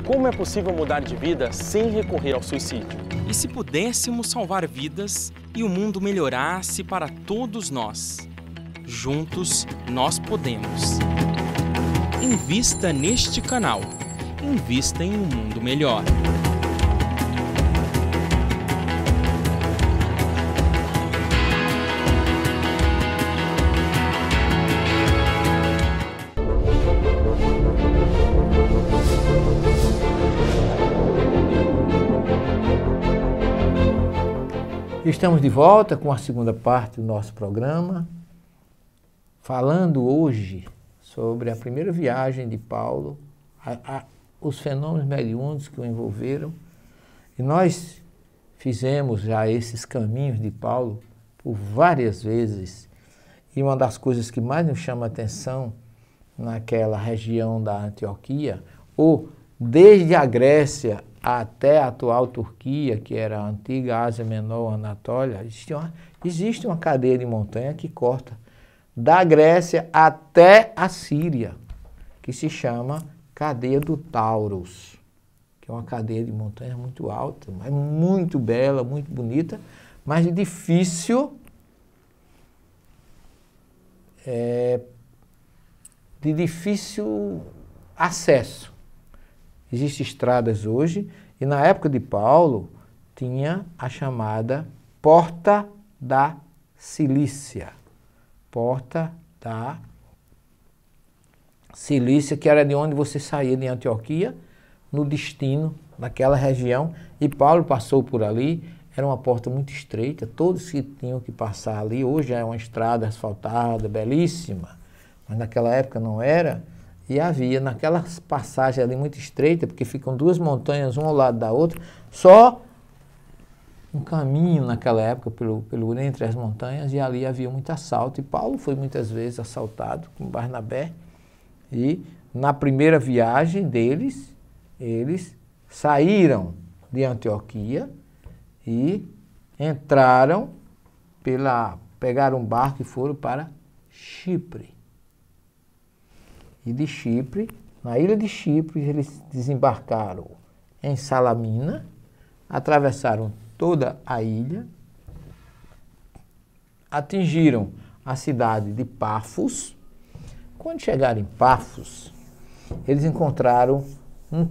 Como é possível mudar de vida sem recorrer ao suicídio? E se pudéssemos salvar vidas e o mundo melhorasse para todos nós? Juntos, nós podemos. Invista neste canal. Invista em um mundo melhor. Estamos de volta com a segunda parte do nosso programa, falando hoje sobre a primeira viagem de Paulo, os fenômenos mediúnicos que o envolveram. E nós fizemos já esses caminhos de Paulo por várias vezes. E uma das coisas que mais nos chama a atenção naquela região da Antioquia, ou desde a Grécia até a atual Turquia, que era a antiga Ásia Menor, Anatólia, existe uma cadeia de montanha que corta da Grécia até a Síria, que se chama Cadeia do Taurus, que é uma cadeia de montanha muito alta, mas muito bela, muito bonita, mas de difícil acesso. Existem estradas hoje, e na época de Paulo tinha a chamada Porta da Cilícia. Porta da Cilícia, que era de onde você saía de Antioquia, no destino daquela região, e Paulo passou por ali. Era uma porta muito estreita, todos que tinham que passar ali. Hoje é uma estrada asfaltada, belíssima, mas naquela época não era. E havia naquelas passagens ali muito estreitas, porque ficam duas montanhas, uma ao lado da outra, só um caminho naquela época entre as montanhas, e ali havia muito assalto. E Paulo foi muitas vezes assaltado com Barnabé. E na primeira viagem deles, eles saíram de Antioquia e entraram pegaram um barco e foram para Chipre. E de Chipre, na ilha de Chipre, eles desembarcaram em Salamina, atravessaram toda a ilha, atingiram a cidade de Pafos. Quando chegaram em Pafos, eles encontraram um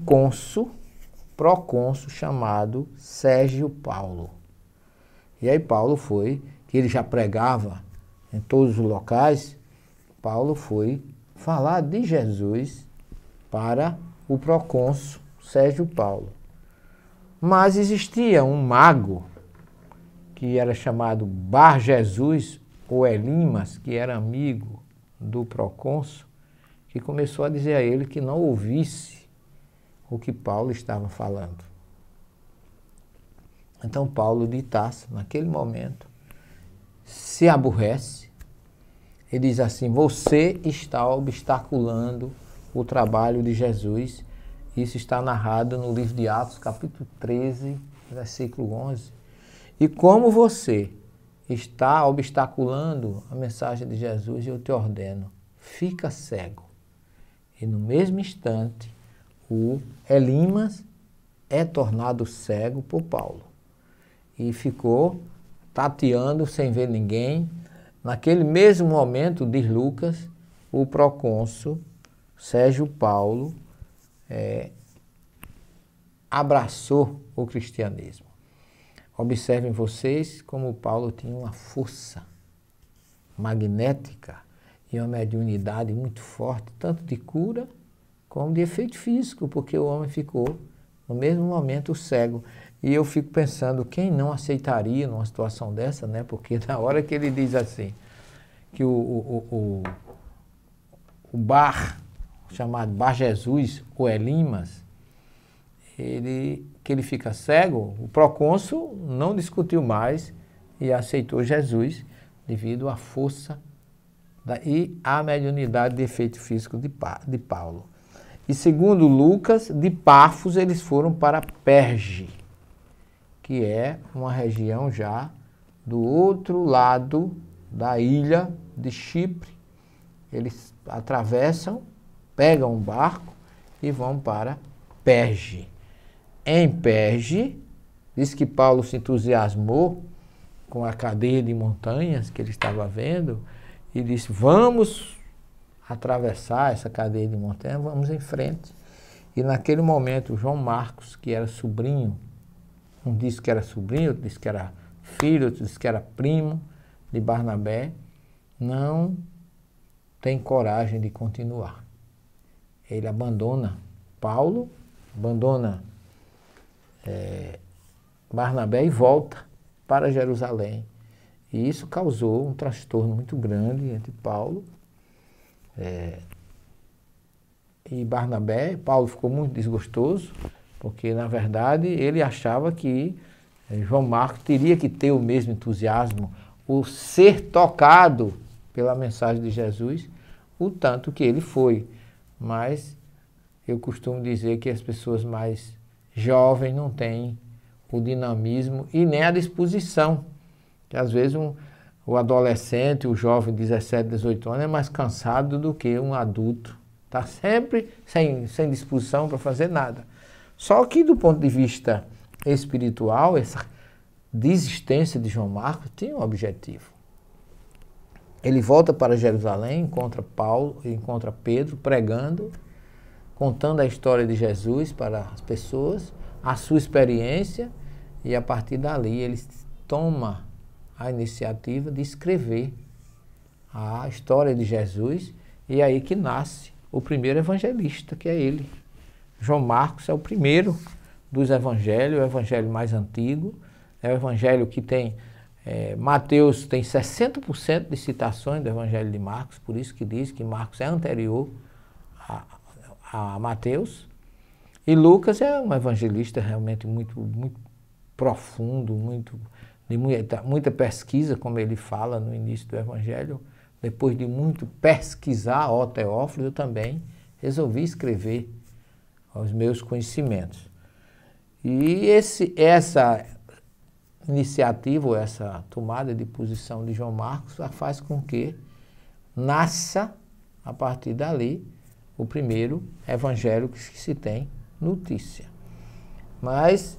procônsul chamado Sérgio Paulo. E aí Paulo que ele já pregava em todos os locais, Paulo foi falar de Jesus para o procônsul Sérgio Paulo. Mas existia um mago que era chamado Bar Jesus ou Elimas, que era amigo do procônsul, que começou a dizer a ele que não ouvisse o que Paulo estava falando. Então Paulo de Tarso, naquele momento, se aborrece. Ele diz assim: você está obstaculando o trabalho de Jesus. Isso está narrado no livro de Atos, capítulo 13, versículo 11. E como você está obstaculando a mensagem de Jesus, eu te ordeno, fica cego. E no mesmo instante, o Elimas é tornado cego por Paulo. E ficou tateando sem ver ninguém. Naquele mesmo momento, diz Lucas, o procônsul Sérgio Paulo abraçou o cristianismo. Observem vocês como Paulo tinha uma força magnética e uma mediunidade muito forte, tanto de cura como de efeito físico, porque o homem ficou, no mesmo momento, cego. E eu fico pensando, quem não aceitaria numa situação dessa, né? Porque na hora que ele diz assim, que o Bar, chamado Bar Jesus, ou Elimas, que ele fica cego, o procônsul não discutiu mais e aceitou Jesus devido à força e à mediunidade de efeito físico de Paulo. E segundo Lucas, de Pafos eles foram para Perge, que é uma região já do outro lado da ilha de Chipre. Eles atravessam, pegam um barco e vão para Perge. Em Perge, diz que Paulo se entusiasmou com a cadeia de montanhas que ele estava vendo e disse, vamos atravessar essa cadeia de montanhas, vamos em frente. E naquele momento, João Marcos, que era sobrinho, um disse que era sobrinho, outro disse que era filho, outro disse que era primo de Barnabé, não tem coragem de continuar. Ele abandona Paulo, abandona Barnabé e volta para Jerusalém. E isso causou um transtorno muito grande entre Paulo e Barnabé. Paulo ficou muito desgostoso, porque na verdade ele achava que João Marcos teria que ter o mesmo entusiasmo, o ser tocado pela mensagem de Jesus, o tanto que ele foi. Mas eu costumo dizer que as pessoas mais jovens não têm o dinamismo e nem a disposição. Que às vezes o adolescente, o jovem de 17, 18 anos é mais cansado do que um adulto. Está sempre sem disposição para fazer nada. Só que do ponto de vista espiritual, essa desistência de João Marcos tinha um objetivo. Ele volta para Jerusalém, encontra Pedro pregando, contando a história de Jesus para as pessoas, a sua experiência, e a partir dali ele toma a iniciativa de escrever a história de Jesus, e é aí que nasce o primeiro evangelista, que é ele. João Marcos é o primeiro dos evangelhos, o evangelho mais antigo, é o evangelho que tem, Mateus tem 60% de citações do evangelho de Marcos, por isso que diz que Marcos é anterior a Mateus, e Lucas é um evangelista realmente muito profundo, de muita pesquisa, como ele fala no início do evangelho. Depois de muito pesquisar, ó Teófilo, eu também resolvi escrever os meus conhecimentos. E essa iniciativa, ou essa tomada de posição de João Marcos, faz com que nasça, a partir dali, o primeiro evangelho que se tem notícia. Mas,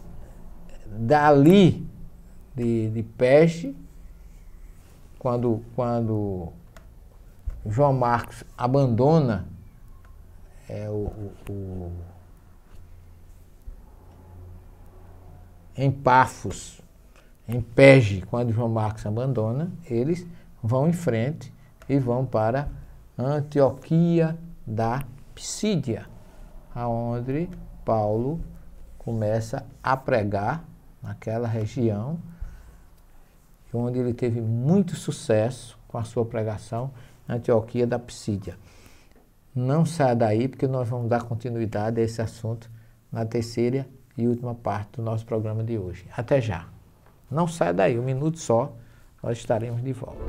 dali de Perge, quando João Marcos abandona em Pafos, em Perge, quando João Marcos abandona, eles vão em frente e vão para Antioquia da Psídia, aonde Paulo começa a pregar naquela região, onde ele teve muito sucesso com a sua pregação, Antioquia da Psídia. Não saia daí, porque nós vamos dar continuidade a esse assunto na terceira e última parte do nosso programa de hoje. Até já. Não saia daí, 1 minuto só, nós estaremos de volta.